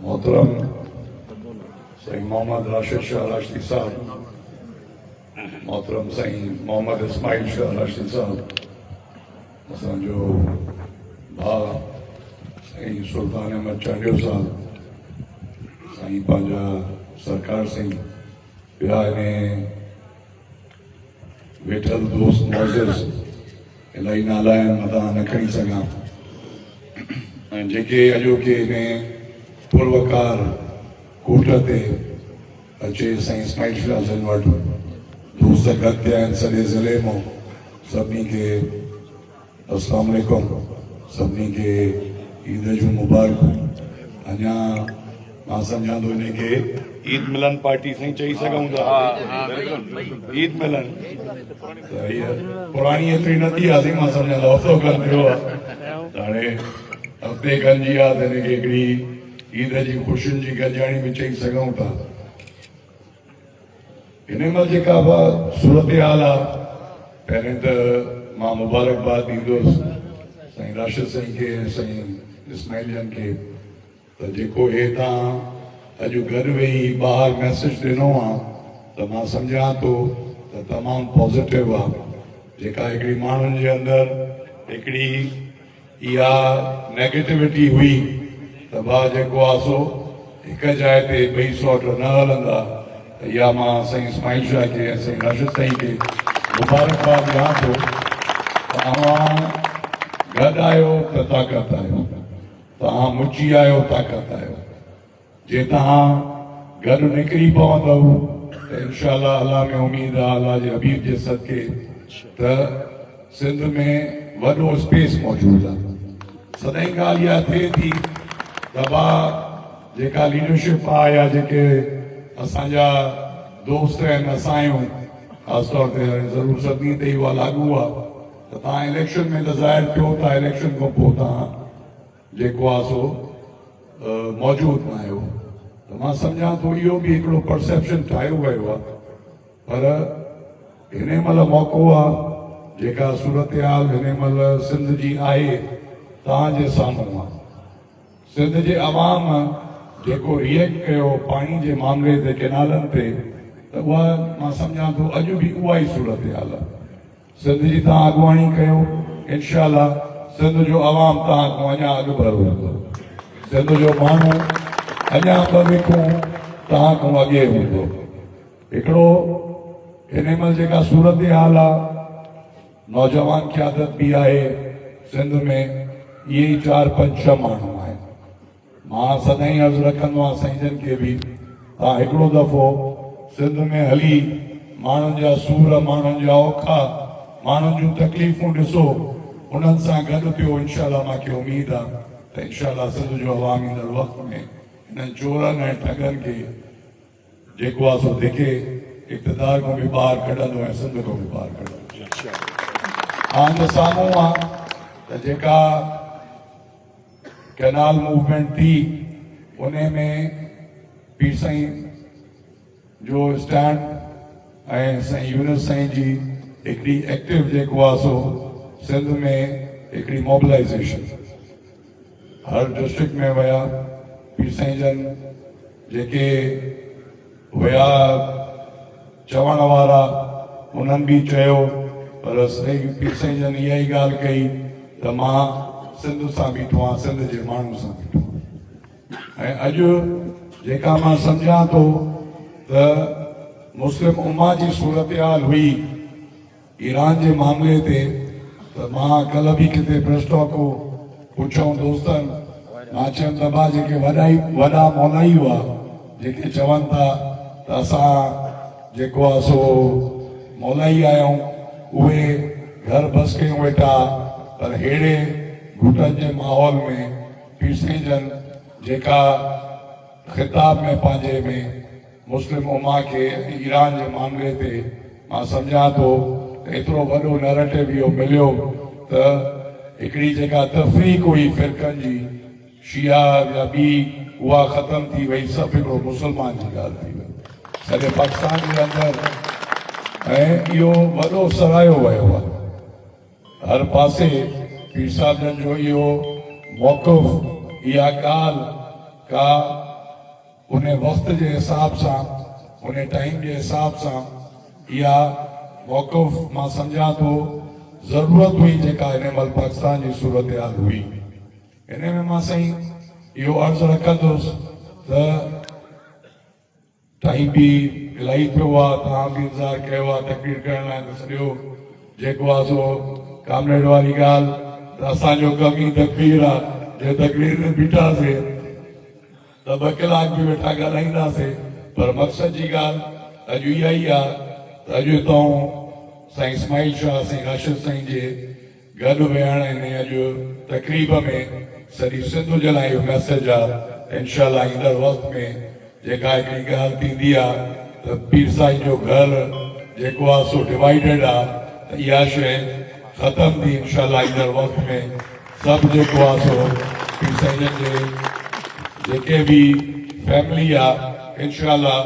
मोहतरम सईं मोहम्मद राशिद शाह राशदी साहब, मोहतरम सईं मोहम्मद इस्माइल शाह राशदी साहब, असांजो भाउ सईं सुल्तान अहमद चांडियो साहब, साईं पंहिंजा सरकार सिंह, ॿिया हिन वेठल दोस्त मौज़िज़, इलाही नाला आहिनि मथां न खणी सघां, ऐं जेके अॼोके हिन पुरवकार कोट ते अचे साईं इस्माइल शाह जन वटि दोस्त गॾु थिया आहिनि सॼे ज़िले मां, सभिनी खे अस्सलाम वालेकुम, सभिनी खे ईद जूं मुबारकूं। अञा मां सम्झां थो हिन खे ईद मिलन पार्टी साईं चई सघूं था, ईद मिलन त हीअ पुराणी एतिरी न थी आहे, मां सम्झां थो हफ़्तो खनि थियो आहे, हाणे हफ़्ते खनि जी आहे त हिनखे हिकिड़ी ईद जी ख़ुशियुनि जी गॾिजाणी बि चई सघूं था। हिन महिल जेका बि सूरत हाल आहे, पहिरें त मां मुबारकबाद ॾींदुसि साईं राशिद साईं खे ऐं साईं इस्माइल जन खे, त जेको हे तव्हां अॼु गॾु वेही ॿाहिरि मैसेज ॾिनो आहे त मां सम्झां थो त तमामु पॉज़िटिव आहे। जेका हिकिड़ी माण्हुनि जे अंदरि हिकिड़ी इहा नेगेटिविटी हुई त भाउ जेको आहे सो हिकु जाइ ते ॿई सौट न हलंदा, त इहा मां साईं इस्माइल शाह खे ऐं साईं राशिद साईं खे मुबारकबाद ॾियां थो। तव्हां गॾु आहियो त ताक़त आहियो, तव्हां मुची आहियो ताक़त आहियो। जे तव्हां गॾु निकिरी पवंदव त इनशा अल्लाह में उमेद आहे अल्लाह जे हबीब जे सदके त सिंध में वॾो स्पेस मौजूदु आहे। सदाईं ॻाल्हि इहा थिए थी त भाउ जेका लीडरशिप आहे या जेके असांजा दोस्त आहिनि, असां आहियूं ख़ासि तौर ते ज़रूरु सभिनी ते इहा लागू आहे त तव्हां इलेक्शन में त ज़ाहिर थियो था, इलेक्शन खां पोइ तव्हां जेको आहे सो मौजूदु न आहियो, त मां सम्झां थो इहो बि हिकिड़ो परसेप्शन ठाहियो वियो आहे। पर हिन महिल मौक़ो आहे जेका सूरत हाल हिन महिल सिंध जी आहे तव्हांजे साम्हूं आहे। सिंध जे अवाम जेको रिएक्ट कयो पाणी जे मामले ते केनालनि ते, त उहा मां सम्झां थो अॼु बि उहा ई सूरत हाल आहे। सिंध जी तव्हां अॻुवाणी कयो, इनशा सिंध जो अवाम तव्हां खां अञा अॻु भर हूंदो, सिंध जो माण्हू अञा भविखूं तव्हां खां अॻे हूंदो। हिकिड़ो हिन महिल जेका सूरत हाल आहे, नौजवान क़यादत बि आहे सिंध में, इहे ई 4-5-6 माण्हू आहिनि। मां सदाईं अर्ज़ु रखंदो आहियां साईं जन खे बि, तव्हां हिकिड़ो दफ़ो सिंध में हली माण्हुनि जा सूर, माण्हुनि जा औखा, माण्हुनि जूं तकलीफ़ूं ॾिसो, उन्हनि सां गॾु थियो, इनशा मूंखे उमेद आहे त इनशा सिंध जो अवाम ईंदड़ वक़्त में हिननि चोरनि ऐं ठगनि खे जेको आहे सो धिके इक़्तिदार खां बि ॿाहिरि कढंदो ऐं सिंध खां बि ॿाहिरि कढंदो। तव्हांजे साम्हूं आहे त जेका कैनाल मूवमेंट थी, उन में पीर साईं जो स्टैंड ऐं साईं यूनुस साईं जी हिकिड़ी एक्टिव जेको आहे सो सिंध में हिकिड़ी मोबिलाइज़ेशन हर डिस्ट्रिक्ट में विया। पीर साईं जन जेके हुया चवण वारा, उन्हनि बि चयो, पर साईं पीर साईं जन इहा ई ॻाल्हि कई त मां सिंध सां बीठो आहियां, सिंध जे माण्हू सां बीठो आहियां। ऐं अॼु जेका मां सम्झां थो त मुस्लिम उम्मा जी सूरत हाल हुई ईरान जे मामले ते, त मां कल्ह बि किथे प्रेस टॉक पुछऊं दोस्तनि, मां चयुमि त भाउ जेके वॾा मौलाई हुआ जेके चवनि था त असां जेको आहे सो मौलाई आहियूं, उहे घर बस कयूं वेठा, पर अहिड़े घुटनि जे माहौल में पीर साईं जन जेका ख़िताब में पंहिंजे में मुस्लिम उम्मा खे ईरान जे मामले ते मां सम्झां थो त एतिरो वॾो नैरेटिव इहो मिलियो त हिकिड़ी जेका तफ़रीक़ हुई फ़िरक़नि जी, शिया या ॿी, उहा ख़तम थी वई, सभु हिकिड़ो मुस्लमान जी ॻाल्हि थी वई सॼे पाकिस्तान जे अंदरि। ऐं इहो वॾो सराहियो वियो आहे हर पासे। पीर साहिब जन जो इहो मौक़िफ़, इहा ॻाल्हि का उन वक़्त जे हिसाब सां उन टाइम जे हिसाब सां इहा मौक़ुफ़ मां सम्झां थो ज़रूरत हुई जेका हिन महिल पाकिस्तान जी सूरत हाल हुई। इन में मां साईं इहो अर्ज़ु रखंदुसि त टाइम भी इलाही थियो आहे, तव्हां बि इंतज़ारु कयो आहे तकरीर करण लाइ, त सॼो जेको आहे सो कामरेड वारी ॻाल्हि त असांजो कम ई तकरीर आहे। जे तकरीर में बीठासीं त 2 कलाक बि वेठा ॻाल्हाईंदासीं, पर मक़सद जी ॻाल्हि अॼु इहा ई आहे त अॼु हितां साईं इस्माइल शाह साईं राशिद साईं जे गॾु वेहण हिन अॼु तकरीब में सॼी सिंध जे लाइ इहो मैसेज आहे। इंशाअल्लाह ईंदड़ वक़्त में जेका हिकिड़ी ॻाल्हि थींदी आहे त पीर साईं जो घर जेको आहे सो डिवाइडेड आहे, त इहा शइ ख़तमु थी इंशाअल्लाह ईंदड़ वक़्त में सभु जेको आहे सो पीर साईं जे जेके बि फैमिली आहे इंशाअल्लाह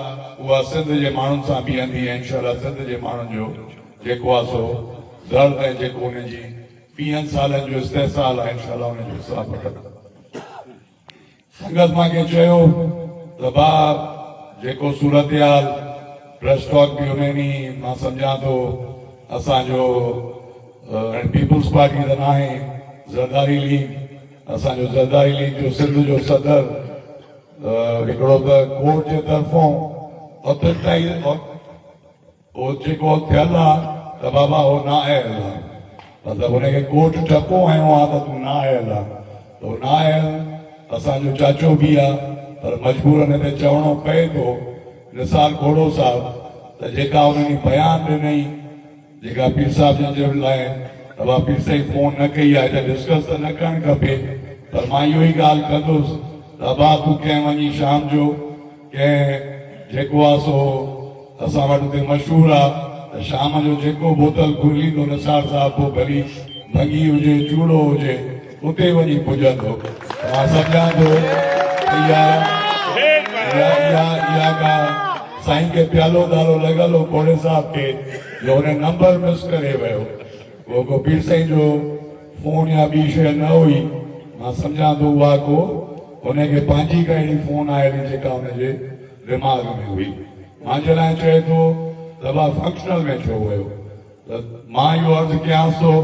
उहा सिंध जे माण्हुनि सां बीहंदी ऐं इंशाअल्लाह सिंध जे माण्हुनि जो जेको आहे सो दर्द ऐं जेको हुनजी 20 सालनि जो इस्तेसाल आहे इंशाअल्लाह हुनजो हिसाब वठंदा। संगत मूंखे चयो त भाउ जेको सूरत हाल प्रेस टॉक बि हुन ॾींहुं मां सम्झां थो असांजो पीपुल्स पार्टी त न आहे, ज़रदारी लीग, असांजो ज़रदारी लीग जो सिंध जो सदर हिकिड़ो त कोर्ट जे तरफ़ों जेको थियल आहे त बाबा उहो न आयल आहे, मतिलबु हुनखे कोर्ट ठपो आयो आहे त तूं न आयल आहे, त उहो न आयल असांजो चाचो बि आहे, पर मजबूरन हिते चवणो पए थो निसार घोड़ो साहब त जेका उन्हनि बयान ॾिनई जेका पीर साहिब जन जे लाइ त भाउ पीर साईं फोन न कई आहे त डिस्कस त न करणु खपे, पर मां इहो ई ॻाल्हि कंदुसि त भाउ तूं कंहिं वञी शाम जो कंहिं जेको आहे सो असां वटि हुते मशहूरु आहे त शाम जो जेको बोतल खुलींदो निसार साहिब पोइ भली भंगी हुजे चूड़ो हुजे उते वञी पुॼंदो। मां सम्झां थो साईं खे प्यालो दालो लॻल हो घोड़े साहिब खे जो हुन नंबर मिस करे वियो, उहो को पीर साईं जो फोन या ॿी शइ न हुई। मां सम्झां थो उहा को हुनखे पंहिंजी का अहिड़ी फोन आयली जेका हुनजे दिमाग़ में हुई। मुंहिंजे लाइ चए थो त भाउ फंक्शनल में छो वियो, त मां इहो अर्ज़ु कयांसि थो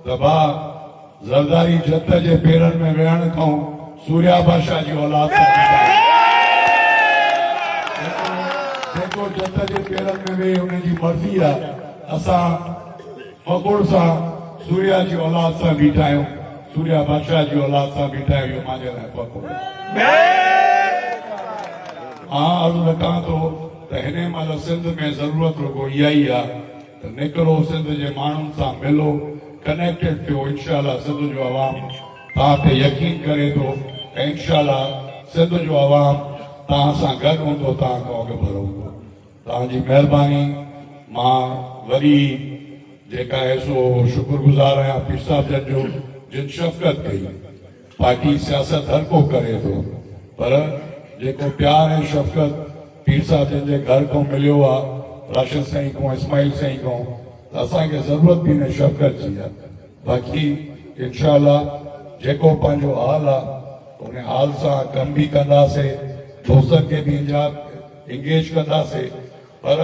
त भाउ ज़रदारी जत जे पेरनि में वेहण खां सूर्या बादशाह जी औलाद जेको जत जे पेरनि में वेही हुनजी मर्ज़ी आहे, असां फ़ख़ुर सां सूर्या जी औलाद सां बीठा आहियूं, सूर्या बादशाह जी औलाद सां बीठा आहियूं, इहो मुंहिंजे लाइ फ़ख़ुर आहे। मां अर्ज़ु रखां थो त हिन महिल सिंध में ज़रूरत रुगो इहा ई आहे त निकिरो सिंध जे माण्हुनि सां मिलो, कनेक्टेड थियो। इंशाअल्लाह सिंध जो अवाम तव्हां ते यकीन करे थो ऐं इंशाअल्लाह सिंध जो अवाम तव्हां सां गॾु हूंदो, तव्हां खां अॻु हूंदो। तव्हांजी महिरबानी। मां वरी जेका आहे सो शुक्रगुज़ार आहियां पीर साहिब जन जो जिन शफ़क़त कई। पार्टी सियासत हर को करे थो, पर जेको प्यार ऐं शफ़क़त पीर साहिब जन जे घर खां मिलियो आहे, राशिद साईं खां, इस्माइल साईं खां, त असांखे ज़रूरत बि हिन शफ़क़त जी आहे। बाक़ी इंशाअल्लाह जेको पंहिंजो हाल आहे उन हाल सां कम बि कंदासीं, दोस्तनि खे बि इंगेज कंदासीं, पर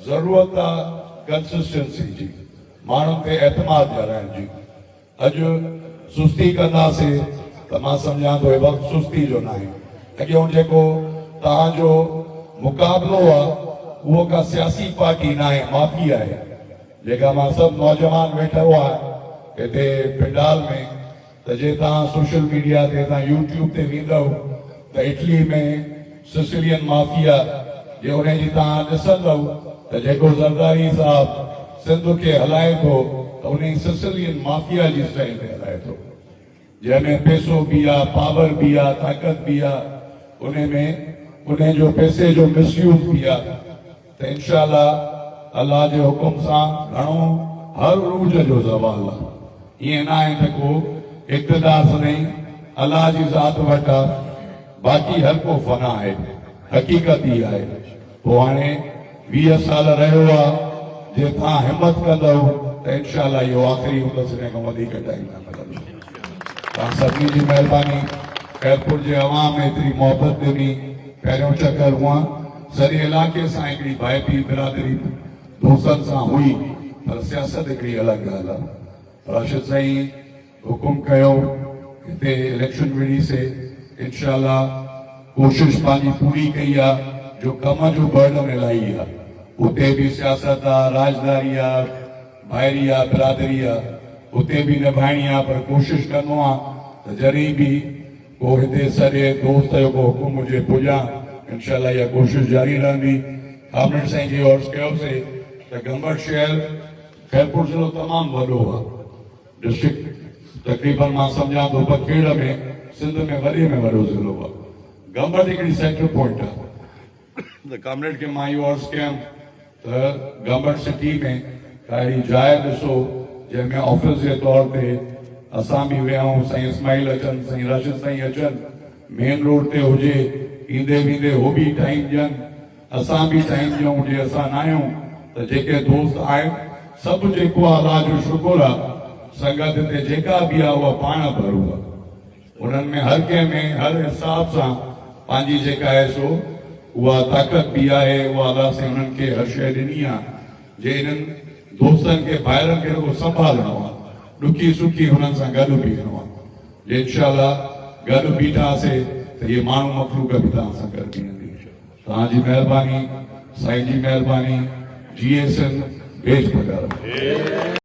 ज़रूरत आहे कंसिस्टेंसी जी, माण्हुनि ते एतमाद ॼाणाइण जी। अॼु सुस्ती कंदासीं त मां सम्झां थो वक़्तु सुस्ती जो न आहे। अॻियां जेको तव्हांजो मुक़ाबिलो आहे उहो का सियासी पार्टी न आहे, माफ़ी आहे। जेका मां सभु नौजवान वेठा हुआ हिते पिंडाल में, त जे तव्हां सोशल मीडिया ते तव्हां यूट्यूब ते वेंदव त इटली में सिसिलियन माफिया जे हुनजी तव्हां ॾिसंदव त जेको ज़रदारी साहिब सिंध खे हलाए थो त उन सिसिलियन माफिया जी स्टाइल ते हलाए थो, जंहिंमें पैसो बि आहे, पावर बि आहे, ताक़त बि आहे, उन जो पैसे जो मिसयूज़ भी आहे। त इंशाअल्लाह अल्लाह जे हुकुम सां घणो हर रूज जो ज़वाल आहे। ईअं न आहे त को इक़्तिदार नहीं, अल्लाह जी ज़ात वटि आहे, बाक़ी हर को फना आहे, हक़ीक़त ही आहे। पोइ हाणे 20 साल रहियो आहे, जे तव्हां हिम्मत कंदव त इंशाअल्लाह इहो आख़िरी हूंदसि, हिन खां वधीक टाइम न मिलंदो। तव्हां सभिनी जी महिरबानी। खैरपुर जे अवाम में एतिरी मोहबत ॾिनी, पहिरियों चकर हुआ सॼे इलाइक़े सां हिकिड़ी भाइपी बिरादरी दोस्तनि सां हुई, पर सियासत हिकिड़ी अलॻि ॻाल्हि आहे। राशिद साईं हुकुम कयो, हिते इलेक्शन विढ़ीसीं, इंशाअल्लाह कोशिश पंहिंजी पूरी कई आहे, जो कम जो बर्डन इलाही आहे, उते बि सियासत आहे, राजदारी आहे, भाइरी आहे, बिरादरी आहे, उते बि निभाइणी आहे, पर कोशिश कंदो आहे त जॾहिं बि को हिते सॼे दोस्त जो को हुकुम हुजे पुॼां, इंशाअल्लाह इहा कोशिश जारी रहंदी। कामरेड साईं खे अर्ज़ु कयोसीं त गंबड़ शहर खैरपुर ज़िलो तमामु वॾो आहे, डिस्ट्रिक्ट तक़रीबन मां सम्झां थो पखेड़ में सिंध में वॾे में वॾो ज़िलो आहे, गंबड़ हिकिड़ी सेंटर पॉइंट आहे। त कामरेड खे मां इहो अर्ज़ु कयमि त गंबड़ सिटी में काई जाइ ॾिसो जंहिंमें ऑफिस जे तौर ते असां बि वियाऊं, साईं इस्माइल अचनि, साईं राशिद साईं अचनि, मेन रोड ते हुजे, ईंदे वेंदे हो बि टाइम ॾियनि, असां बि टाइम ॾियूं, जे असां न आहियूं त जेके दोस्त आहिनि सभु जेको आहे अलाह जो शुकुर आहे, संगत ते जेका बि आहे उहा पाण भरू आहे, उन्हनि में हर कंहिं में हर हिसाब सां पंहिंजी जेका आहे सो उहा ताक़त बि आहे, उहा अलाह सां उन्हनि खे हर शइ ॾिनी आहे, जे हिननि दोस्तनि खे ॿाहिरि खे रुॻो संभालणो आहे, ॾुखी सुखी हुननि सां गॾु बीहणो आहे, जे इंशाअल्लाह गॾु बीठासीं त इहे माण्हू मखलूक बि तव्हां सां गॾु बीहंदी। तव्हांजी महिरबानी, साईं जी महिरबानी, GSN बेज पगार।